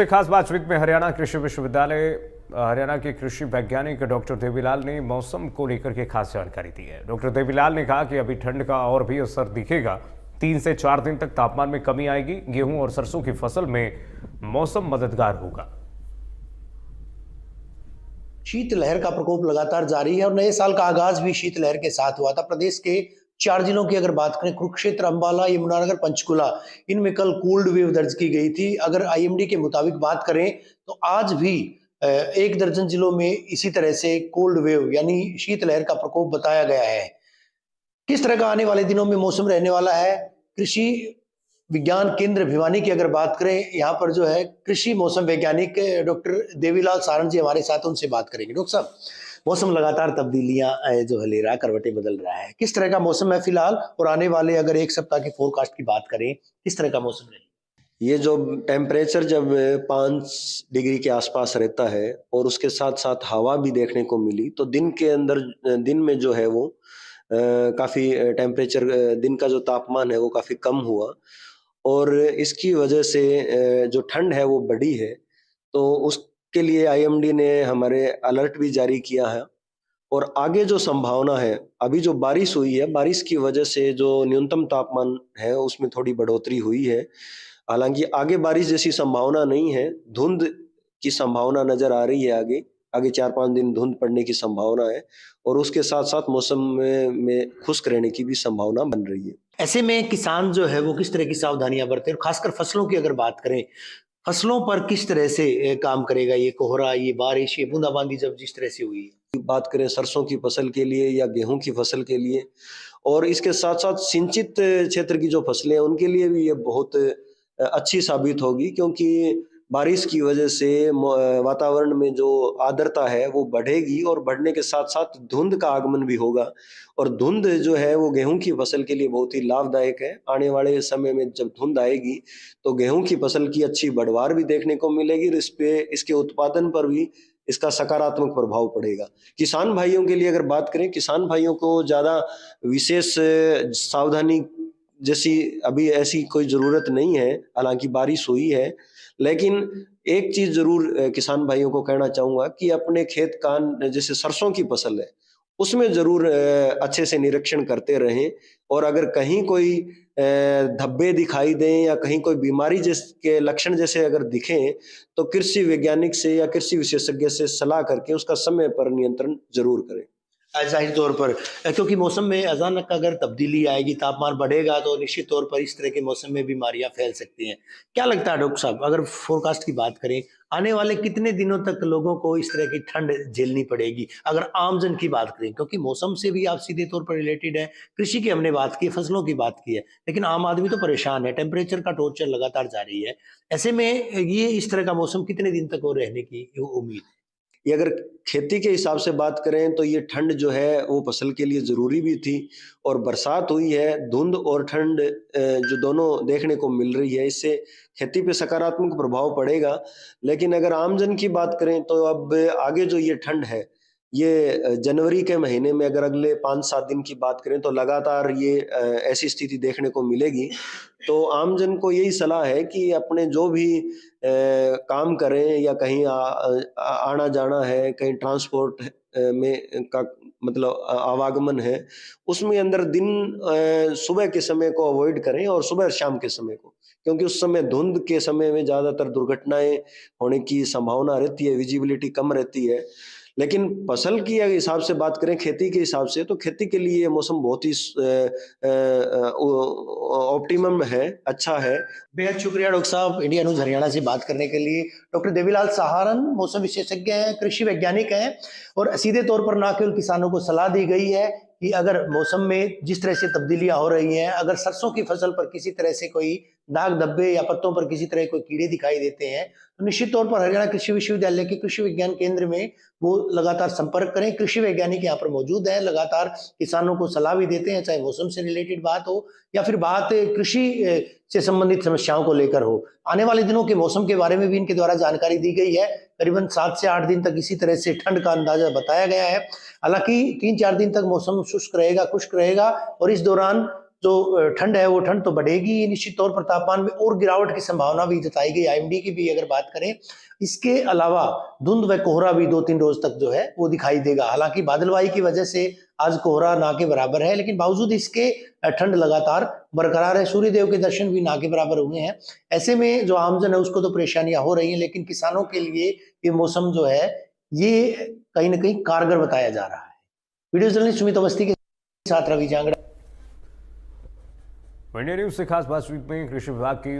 सबसे खास बातचीत में हरियाणा कृषि विश्वविद्यालय हरियाणा के कृषि वैज्ञानिक डॉक्टर देवीलाल ने मौसम को लेकर के खास जानकारी दी है। डॉक्टर देवीलाल ने कहा कि अभी ठंड का और भी असर दिखेगा। 3 से 4 दिन तक तापमान में कमी आएगी। गेहूं और सरसों की फसल में मौसम मददगार होगा। शीतलहर का प्रकोप लगातार जारी है और नए साल का आगाज भी शीतलहर के साथ हुआ था। प्रदेश के 4 जिलों की अगर बात करें, कुरुक्षेत्र, अंबाला, यमुनानगर, पंचकुला, इनमें कल कोल्ड वेव दर्ज की गई थी। अगर आईएमडी के मुताबिक बात करें तो आज भी 1 दर्जन जिलों में इसी तरह से कोल्ड वेव यानी शीतलहर का प्रकोप बताया गया है। किस तरह का आने वाले दिनों में मौसम रहने वाला है, कृषि विज्ञान केंद्र भिवानी की अगर बात करें, यहाँ पर जो है कृषि मौसम वैज्ञानिक डॉक्टर देवीलाल सारण जी हमारे साथ, उनसे बात करेंगे। डॉक्टर साहब, मौसम लगातार तब्दीलियां जो है ले रहा है, करवटें बदल रहा है, किस तरह का मौसम है फिलहाल और आने वाले अगर 1 सप्ताह की फोरकास्ट की बात करें, किस तरह का मौसम है? ये जो टेम्परेचर जब 5 डिग्री के आसपास रहता है और उसके साथ साथ हवा भी देखने को मिली, तो दिन के अंदर दिन में जो है वो काफ़ी टेम्परेचर दिन का जो तापमान है वो काफ़ी कम हुआ और इसकी वजह से जो ठंड है वो बढ़ी है। तो उसके लिए आईएमडी ने हमारे अलर्ट भी जारी किया है और आगे जो संभावना है, अभी जो बारिश हुई है, बारिश की वजह से जो न्यूनतम तापमान है उसमें थोड़ी बढ़ोतरी हुई है। हालांकि आगे बारिश जैसी संभावना नहीं है, धुंध की संभावना नजर आ रही है। आगे 4-5 दिन धुंध पड़ने की संभावना है और उसके साथ साथ मौसम में खुश्क रहने की भी संभावना बन रही है। ऐसे में किसान जो है वो किस तरह की सावधानियां बरते, और खासकर फसलों की अगर बात करें, फसलों पर किस तरह से काम करेगा ये कोहरा, ये बारिश, ये बूंदाबांदी जब जिस तरह से हुई है? बात करें सरसों की फसल के लिए या गेहूं की फसल के लिए, और इसके साथ साथ सिंचित क्षेत्र की जो फसलें हैं उनके लिए भी ये बहुत अच्छी साबित होगी, क्योंकि बारिश की वजह से वातावरण में जो आर्द्रता है वो बढ़ेगी और बढ़ने के साथ साथ धुंध का आगमन भी होगा और धुंध जो है वो गेहूं की फसल के लिए बहुत ही लाभदायक है। आने वाले समय में जब धुंध आएगी तो गेहूं की फसल की अच्छी बढ़वार भी देखने को मिलेगी और इसके उत्पादन पर भी इसका सकारात्मक प्रभाव पड़ेगा। किसान भाइयों के लिए अगर बात करें, किसान भाइयों को ज्यादा विशेष सावधानी जैसी अभी ऐसी कोई जरूरत नहीं है। हालांकि बारिश हुई है, लेकिन एक चीज जरूर किसान भाइयों को कहना चाहूंगा कि अपने खेत का जैसे सरसों की फसल है उसमें जरूर अच्छे से निरीक्षण करते रहें और अगर कहीं कोई धब्बे दिखाई दें या कहीं कोई बीमारी के लक्षण जैसे अगर दिखें तो कृषि वैज्ञानिक से या कृषि विशेषज्ञ से सलाह करके उसका समय पर नियंत्रण जरूर करें। जाहिर तौर पर क्योंकि मौसम में अचानक अगर तब्दीली आएगी, तापमान बढ़ेगा, तो निश्चित तौर पर इस तरह के मौसम में बीमारियां फैल सकती हैं। क्या लगता है डॉक्टर साहब, अगर फोरकास्ट की बात करें, आने वाले कितने दिनों तक लोगों को इस तरह की ठंड झेलनी पड़ेगी? अगर आमजन की बात करें, क्योंकि मौसम से भी आप सीधे तौर पर रिलेटेड है, कृषि की हमने बात की, फसलों की बात की है, लेकिन आम आदमी तो परेशान है, टेम्परेचर का टॉर्चर लगातार जारी है। ऐसे में ये इस तरह का मौसम कितने दिन तक और रहने की उम्मीद है? ये अगर खेती के हिसाब से बात करें तो ये ठंड जो है वो फसल के लिए जरूरी भी थी और बरसात हुई है, धुंध और ठंड जो दोनों देखने को मिल रही है, इससे खेती पे सकारात्मक प्रभाव पड़ेगा। लेकिन अगर आमजन की बात करें तो अब आगे जो ये ठंड है, ये जनवरी के महीने में अगर अगले 5-7 दिन की बात करें तो लगातार ये ऐसी स्थिति देखने को मिलेगी। तो आमजन को यही सलाह है कि अपने जो भी काम करें या कहीं आना जाना है, कहीं ट्रांसपोर्ट में का मतलब आवागमन है, उसमें अंदर दिन सुबह के समय को अवॉइड करें और सुबह शाम के समय को, क्योंकि उस समय धुंध के समय में ज्यादातर दुर्घटनाएं होने की संभावना रहती है, विजिबिलिटी कम रहती है। लेकिन फसल की अगर हिसाब से बात करें, खेती के हिसाब से, तो खेती के लिए मौसम बहुत ही ऑप्टिमम है, अच्छा है। बेहद शुक्रिया डॉक्टर साहब, इंडिया न्यूज हरियाणा से बात करने के लिए। डॉक्टर देवीलाल सारण मौसम विशेषज्ञ हैं, कृषि वैज्ञानिक हैं और सीधे तौर पर ना केवल किसानों को सलाह दी गई है कि अगर मौसम में जिस तरह से तब्दीलियां हो रही हैं, अगर सरसों की फसल पर किसी तरह से कोई दाग धब्बे या पत्तों पर किसी तरह कोई कीड़े दिखाई देते हैं, तो निश्चित तौर पर हरियाणा कृषि विश्वविद्यालय के कृषि विज्ञान केंद्र में वो लगातार संपर्क करें। कृषि वैज्ञानिक यहाँ पर मौजूद हैं, लगातार किसानों को सलाह भी देते हैं, चाहे मौसम से रिलेटेड बात हो या फिर बात कृषि से संबंधित समस्याओं को लेकर हो। आने वाले दिनों के मौसम के बारे में भी इनके द्वारा जानकारी दी गई है। करीबन 7 से 8 दिन तक इसी तरह से ठंड का अंदाजा बताया गया है। हालांकि 3-4 दिन तक मौसम शुष्क रहेगा, खुश्क रहेगा और इस दौरान जो ठंड है वो ठंड तो बढ़ेगी निश्चित तौर पर, तापमान में और गिरावट की संभावना भी जताई गई आईएमडी की भी अगर बात करें। इसके अलावा धुंध व कोहरा भी 2-3 रोज तक जो है वो दिखाई देगा। हालांकि बादलवाई की वजह से आज कोहरा ना के बराबर है, लेकिन बावजूद इसके ठंड लगातार बरकरार है। सूर्यदेव के दर्शन भी ना के बराबर हुए हैं। ऐसे में जो आमजन है उसको तो परेशानियां हो रही हैं, लेकिन किसानों के लिए ये मौसम जो है ये कहीं ना कहीं कारगर बताया जा रहा है। वीडियो जर्नलिस्ट सुमित अवस्थी के साथ रवि जांगड़ा। इंडिया न्यूज से खास बातचीत में कृषि विभाग की